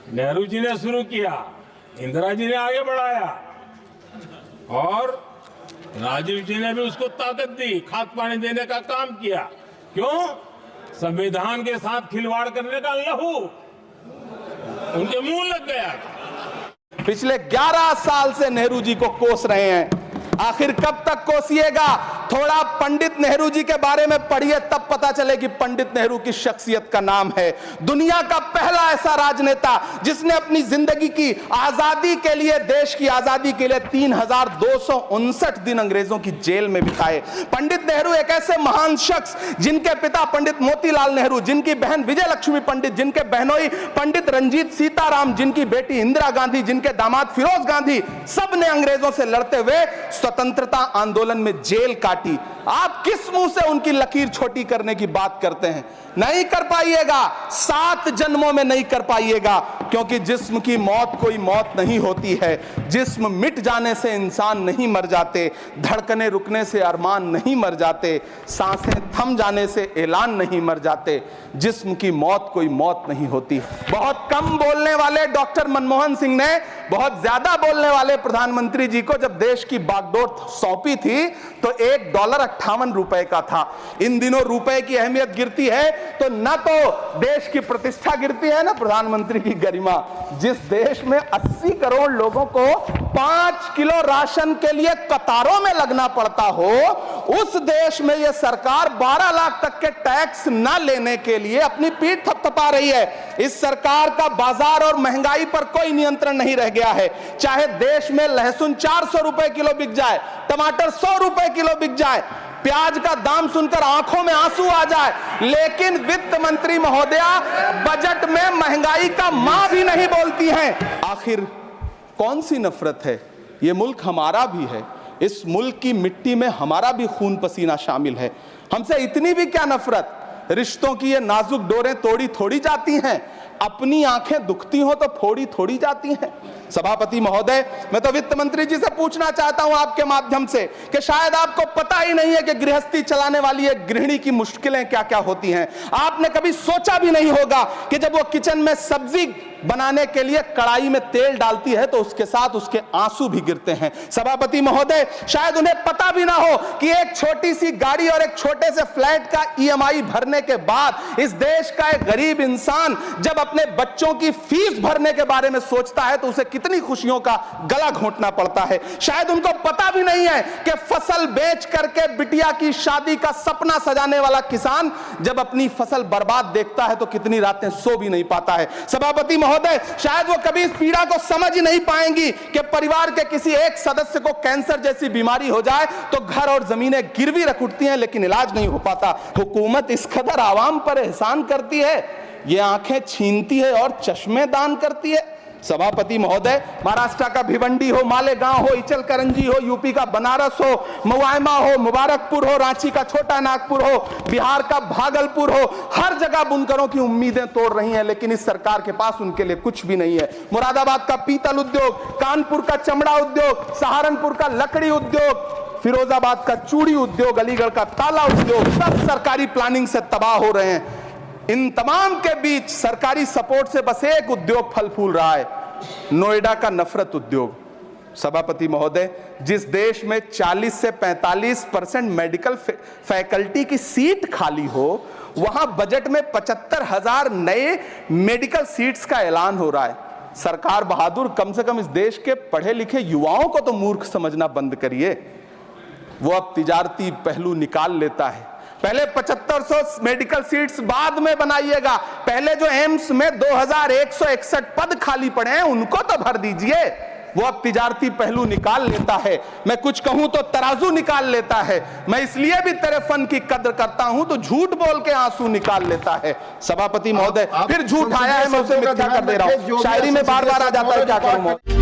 नेहरू जी ने शुरू किया, इंदिरा जी ने आगे बढ़ाया और राजीव जी ने भी उसको ताकत दी, खाद पानी देने का काम किया। क्यों? संविधान के साथ खिलवाड़ करने का लहू उनके मुंह लग गया। पिछले 11 साल से नेहरू जी को कोस रहे हैं, आखिर कब तक कोसिएगा? थोड़ा पंडित नेहरू जी के बारे में पढ़िए, तब पता चले कि पंडित नेहरू की शख्सियत का नाम है। दुनिया का पहला ऐसा राजनेता जिसने अपनी जिंदगी की आजादी के लिए, देश की आजादी के लिए 3259 दिन अंग्रेजों की जेल में बिताए। पंडित नेहरू एक ऐसे महान शख्स जिनके पिता पंडित मोतीलाल नेहरू, जिनकी बहन विजय लक्ष्मी पंडित, जिनके बहनोई पंडित रंजीत सीताराम, जिनकी बेटी इंदिरा गांधी, जिनके दामाद फिरोज गांधी, सब ने अंग्रेजों से लड़ते हुए स्वतंत्रता आंदोलन में जेल काटी। आप किस मुंह से उनकी लकीर छोटी करने की बात करते हैं? नहीं कर पाइएगा, 7 जन्मों में नहीं कर पाइएगा, क्योंकि जिस्म की मौत कोई मौत नहीं होती है। जिस्म मिट जाने से इंसान नहीं मर जाते, धड़कने रुकने से अरमान नहीं मर जाते, सांसें थम जाने से ऐलान नहीं मर जाते। जिस्म की मौत कोई मौत नहीं होती। बहुत कम बोलने वाले डॉक्टर मनमोहन सिंह ने बहुत ज्यादा बोलने वाले प्रधानमंत्री जी को जब देश की बागडोर सौंपी थी तो $1.58 का था। इन दिनों रुपए की अहमियत गिरती है तो न तो देश की प्रतिष्ठा गिरती है, ना प्रधानमंत्री की गरिमा। जिस देश में 80 करोड़ लोगों को 5 किलो राशन के लिए कतारों में लगना पड़ता हो, उस देश में यह सरकार 12 लाख तक के टैक्स न लेने के लिए अपनी पीठ थपथपा रही है। इस सरकार का बाजार और महंगाई पर कोई नियंत्रण नहीं रह गया है। चाहे देश में लहसुन 400 रुपए किलो बिक जाए, टमाटर 100 रुपए किलो बिक जाए, प्याज का दाम सुनकर आंखों में आंसू आ जाए, लेकिन वित्त मंत्री महोदया बजट में महंगाई का मां भी नहीं बोलती हैं। आखिर कौन सी नफरत है? ये मुल्क हमारा भी है, इस मुल्क की मिट्टी में हमारा भी खून पसीना शामिल है। हमसे इतनी भी क्या नफरत? रिश्तों की ये नाजुक डोरें तोड़ी थोड़ी जाती हैं, अपनी आंखें दुखती हो तो फोड़ी थोड़ी जाती हैं। सभापति महोदय, मैं तो वित्त मंत्री जी से पूछना चाहता हूं आपके माध्यम से कि शायद आपको पता ही नहीं है कि गृहस्थी चलाने वाली एक गृहिणी की मुश्किलें क्या क्या होती हैं। आपने कभी सोचा भी नहीं होगा कि जब वो किचन में सब्जी बनाने के लिए कढ़ाई में तेल डालती है तो उसके साथ उसके आंसू भी गिरते हैं। सभापति महोदय, शायद उन्हें पता भी ना हो कि एक छोटी सी गाड़ी और एक छोटे से फ्लैट का EMI भरने के बाद इस देश का एक गरीब इंसान जब अपने बच्चों की फीस भरने के बारे में सोचता है तो उसे कितनी खुशियों का गला घोंटना पड़ता है। शायद उनको पता भी नहीं है कि फसल बेच करके बिटिया की शादी का सपना सजाने वाला किसान जब अपनी फसल बर्बाद देखता है तो कितनी रातें सो भी नहीं पाता है। सभापति महोदय, शायद वो कभी इस पीड़ा को समझ ही नहीं पाएंगी कि परिवार के किसी एक सदस्य को कैंसर जैसी बीमारी हो जाए तो घर और जमीनें गिरवी रख उठती हैं, लेकिन इलाज नहीं हो पाता। हुकूमत इस कदर आवाम पर एहसान करती है, ये आंखें छीनती है और चश्मे दान करती है। सभापति महोदय, महाराष्ट्र का भिवंडी हो, मालेगांव हो, इचल करंजी हो, यूपी का बनारस हो, मुआयमा हो, मुबारकपुर हो, रांची का छोटा नागपुर हो, बिहार का भागलपुर हो, हर जगह बुनकरों की उम्मीदें तोड़ रही हैं, लेकिन इस सरकार के पास उनके लिए कुछ भी नहीं है। मुरादाबाद का पीतल उद्योग, कानपुर का चमड़ा उद्योग, सहारनपुर का लकड़ी उद्योग, फिरोजाबाद का चूड़ी उद्योग, अलीगढ़ का ताला उद्योग, सब सरकारी प्लानिंग से तबाह हो रहे हैं। इन तमाम के बीच सरकारी सपोर्ट से बस एक उद्योग फल फूल रहा है, नोएडा का नफरत उद्योग। सभापति महोदय, जिस देश में 40 से 45% मेडिकल फैकल्टी की सीट खाली हो, वहां बजट में 75,000 नए मेडिकल सीट्स का ऐलान हो रहा है। सरकार बहादुर, कम से कम इस देश के पढ़े लिखे युवाओं को तो मूर्ख समझना बंद करिए। वो अब तिजारती पहलू निकाल लेता है। पहले 7500 मेडिकल सीट्स बाद में बनाइएगा, पहले जो एम्स में 2161 पद खाली पड़े हैं उनको तो भर दीजिए। वो अब तिजारती पहलू निकाल लेता है। मैं कुछ कहूं तो तराजू निकाल लेता है। मैं इसलिए भी तेरे फन की कद्र करता हूं तो झूठ बोल के आंसू निकाल लेता है। सभापति महोदय, फिर झूठ आया है, मैं उसे मिथ्या कर दे रहा हूं। शायरी में बार बार आ जाता है, क्या करूं।